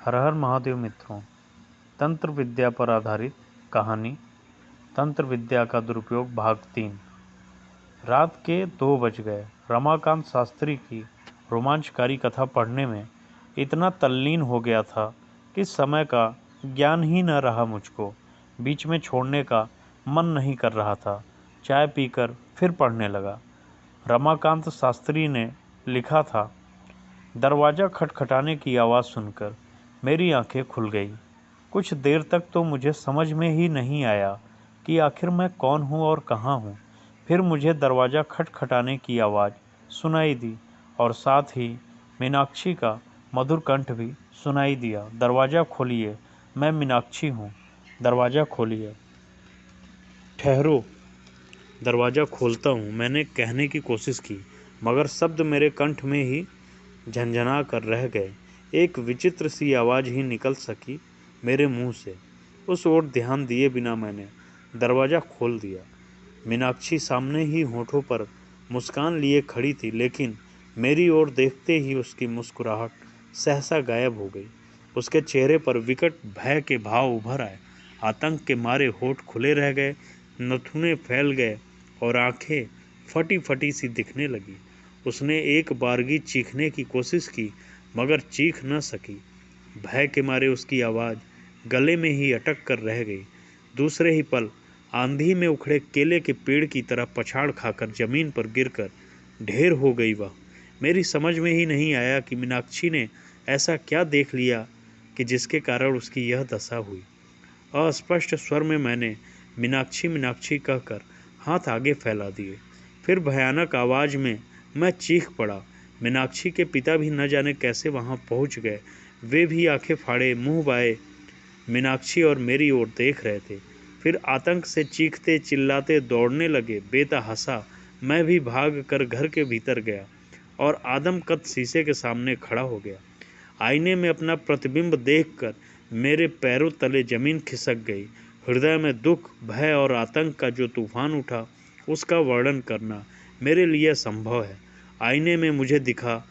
हर हर महादेव मित्रों। तंत्र विद्या पर आधारित कहानी तंत्र विद्या का दुरुपयोग भाग 3। रात के 2 बज गए। रमाकांत शास्त्री की रोमांचकारी कथा पढ़ने में इतना तल्लीन हो गया था कि समय का ज्ञान ही न रहा। मुझको बीच में छोड़ने का मन नहीं कर रहा था। चाय पीकर फिर पढ़ने लगा। रमाकांत शास्त्री ने लिखा था, दरवाज़ा खटखटाने की आवाज़ सुनकर मेरी आंखें खुल गई। कुछ देर तक तो मुझे समझ में ही नहीं आया कि आखिर मैं कौन हूँ और कहाँ हूँ। फिर मुझे दरवाज़ा खटखटाने की आवाज़ सुनाई दी और साथ ही मीनाक्षी का मधुर कंठ भी सुनाई दिया। दरवाज़ा खोलिए, मैं मीनाक्षी हूँ, दरवाज़ा खोलिए। ठहरो, दरवाज़ा खोलता हूँ, मैंने कहने की कोशिश की, मगर शब्द मेरे कंठ में ही झंझना कर रह गए। एक विचित्र सी आवाज़ ही निकल सकी मेरे मुंह से। उस ओर ध्यान दिए बिना मैंने दरवाज़ा खोल दिया। मीनाक्षी सामने ही होठों पर मुस्कान लिए खड़ी थी, लेकिन मेरी ओर देखते ही उसकी मुस्कुराहट सहसा गायब हो गई। उसके चेहरे पर विकट भय के भाव उभर आए। आतंक के मारे होठ खुले रह गए, नथुने फैल गए और आंखें फटी फटी सी दिखने लगी। उसने एक बारगी चीखने की कोशिश की, मगर चीख न सकी। भय के मारे उसकी आवाज़ गले में ही अटक कर रह गई। दूसरे ही पल आंधी में उखड़े केले के पेड़ की तरह पछाड़ खाकर जमीन पर गिरकर ढेर हो गई वह। मेरी समझ में ही नहीं आया कि मीनाक्षी ने ऐसा क्या देख लिया कि जिसके कारण उसकी यह दशा हुई। अस्पष्ट स्वर में मैंने मीनाक्षी मीनाक्षी कहकर हाथ आगे फैला दिए। फिर भयानक आवाज़ में मैं चीख पड़ा। मीनाक्षी के पिता भी न जाने कैसे वहां पहुंच गए। वे भी आंखें फाड़े मुंह बाए मीनाक्षी और मेरी ओर देख रहे थे। फिर आतंक से चीखते चिल्लाते दौड़ने लगे। बेतहासा मैं भी भाग कर घर के भीतर गया और आदमकद शीशे के सामने खड़ा हो गया। आईने में अपना प्रतिबिंब देखकर मेरे पैरों तले जमीन खिसक गई। हृदय में दुख, भय और आतंक का जो तूफान उठा, उसका वर्णन करना मेरे लिए असंभव है। आईने में मुझे दिखा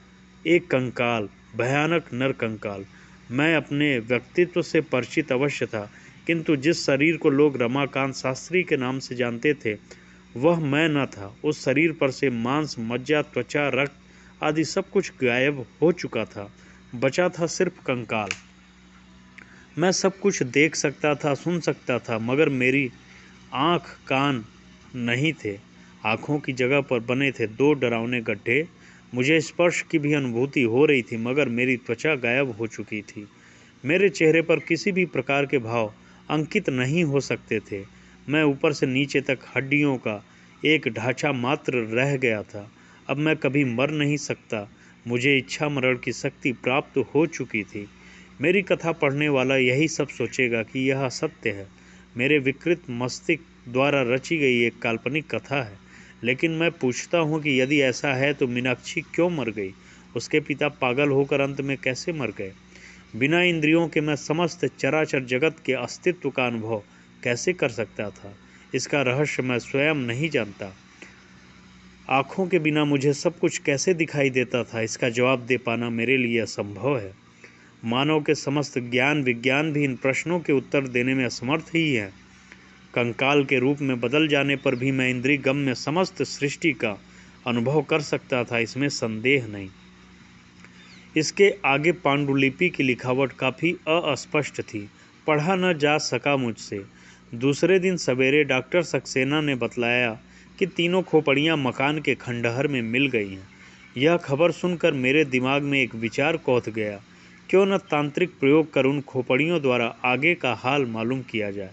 एक कंकाल, भयानक नर कंकाल। मैं अपने व्यक्तित्व से परिचित अवश्य था, किंतु जिस शरीर को लोग रमाकांत शास्त्री के नाम से जानते थे, वह मैं न था। उस शरीर पर से मांस, मज्जा, त्वचा, रक्त आदि सब कुछ गायब हो चुका था। बचा था सिर्फ कंकाल। मैं सब कुछ देख सकता था, सुन सकता था, मगर मेरी आँख कान नहीं थे। आँखों की जगह पर बने थे 2 डरावने गड्ढे। मुझे स्पर्श की भी अनुभूति हो रही थी, मगर मेरी त्वचा गायब हो चुकी थी। मेरे चेहरे पर किसी भी प्रकार के भाव अंकित नहीं हो सकते थे। मैं ऊपर से नीचे तक हड्डियों का एक ढांचा मात्र रह गया था। अब मैं कभी मर नहीं सकता। मुझे इच्छा मरण की शक्ति प्राप्त हो चुकी थी। मेरी कथा पढ़ने वाला यही सब सोचेगा कि यह सत्य है, मेरे विकृत मस्तिष्क द्वारा रची गई एक काल्पनिक कथा है। लेकिन मैं पूछता हूँ कि यदि ऐसा है तो मीनाक्षी क्यों मर गई? उसके पिता पागल होकर अंत में कैसे मर गए? बिना इंद्रियों के मैं समस्त चराचर जगत के अस्तित्व का अनुभव कैसे कर सकता था? इसका रहस्य मैं स्वयं नहीं जानता। आँखों के बिना मुझे सब कुछ कैसे दिखाई देता था, इसका जवाब दे पाना मेरे लिए असंभव है। मानव के समस्त ज्ञान विज्ञान भी इन प्रश्नों के उत्तर देने में असमर्थ ही है। कंकाल के रूप में बदल जाने पर भी मैं इंद्रिय गम्य समस्त सृष्टि का अनुभव कर सकता था, इसमें संदेह नहीं। इसके आगे पांडुलिपि की लिखावट काफ़ी अस्पष्ट थी, पढ़ा न जा सका मुझसे। दूसरे दिन सवेरे डॉक्टर सक्सेना ने बतलाया कि तीनों खोपड़ियां मकान के खंडहर में मिल गई हैं। यह खबर सुनकर मेरे दिमाग में एक विचार कौंध गया, क्यों न तांत्रिक प्रयोग कर उन खोपड़ियों द्वारा आगे का हाल मालूम किया जाए।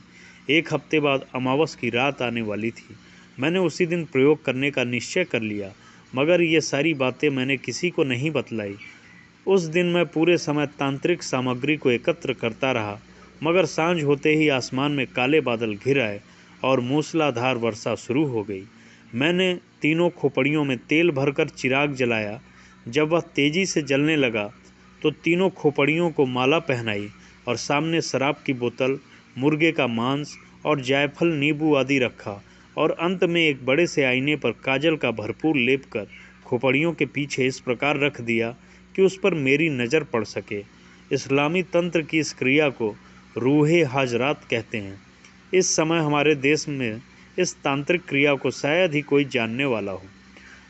1 हफ्ते बाद अमावस की रात आने वाली थी। मैंने उसी दिन प्रयोग करने का निश्चय कर लिया, मगर ये सारी बातें मैंने किसी को नहीं बतलाई। उस दिन मैं पूरे समय तांत्रिक सामग्री को एकत्र करता रहा, मगर सांझ होते ही आसमान में काले बादल घिर आए और मूसलाधार वर्षा शुरू हो गई। मैंने तीनों खोपड़ियों में तेल भरकर चिराग जलाया। जब वह तेजी से जलने लगा तो तीनों खोपड़ियों को माला पहनाई और सामने शराब की बोतल, मुर्गे का मांस और जायफल, नींबू आदि रखा और अंत में एक बड़े से आईने पर काजल का भरपूर लेप कर खोपड़ियों के पीछे इस प्रकार रख दिया कि उस पर मेरी नज़र पड़ सके। इस्लामी तंत्र की इस क्रिया को रूहे हाजरात कहते हैं। इस समय हमारे देश में इस तांत्रिक क्रिया को शायद ही कोई जानने वाला हो।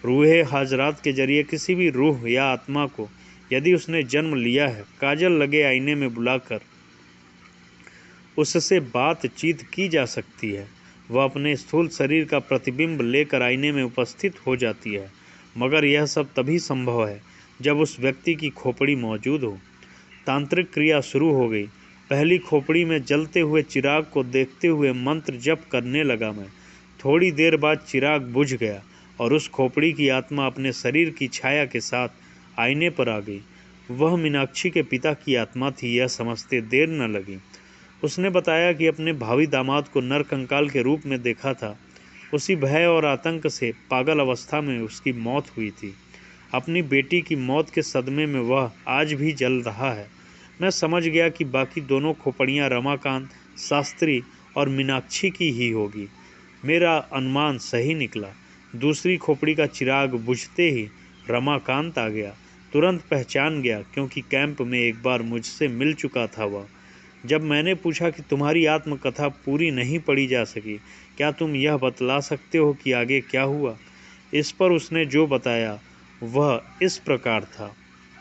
रूहे हाजरात के जरिए किसी भी रूह या आत्मा को, यदि उसने जन्म लिया है, काजल लगे आईने में बुलाकर उससे बातचीत की जा सकती है। वह अपने स्थूल शरीर का प्रतिबिंब लेकर आईने में उपस्थित हो जाती है, मगर यह सब तभी संभव है जब उस व्यक्ति की खोपड़ी मौजूद हो। तांत्रिक क्रिया शुरू हो गई। पहली खोपड़ी में जलते हुए चिराग को देखते हुए मंत्र जप करने लगा मैं। थोड़ी देर बाद चिराग बुझ गया और उस खोपड़ी की आत्मा अपने शरीर की छाया के साथ आईने पर आ गई। वह मीनाक्षी के पिता की आत्मा थी, यह समझते देर न लगी। उसने बताया कि अपने भावी दामाद को नरकंकाल के रूप में देखा था। उसी भय और आतंक से पागल अवस्था में उसकी मौत हुई थी। अपनी बेटी की मौत के सदमे में वह आज भी जल रहा है। मैं समझ गया कि बाकी दोनों खोपड़ियां रमाकांत शास्त्री और मीनाक्षी की ही होगी। मेरा अनुमान सही निकला। दूसरी खोपड़ी का चिराग बुझते ही रमाकांत आ गया। तुरंत पहचान गया, क्योंकि कैंप में एक बार मुझसे मिल चुका था वह। जब मैंने पूछा कि तुम्हारी आत्मकथा पूरी नहीं पढ़ी जा सकी, क्या तुम यह बतला सकते हो कि आगे क्या हुआ? इस पर उसने जो बताया वह इस प्रकार था।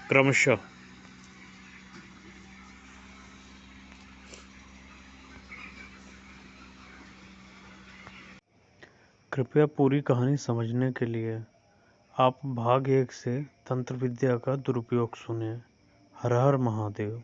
क्रमशः कृपया पूरी कहानी समझने के लिए आप भाग 1 से तंत्र विद्या का दुरुपयोग सुनें। हर हर महादेव।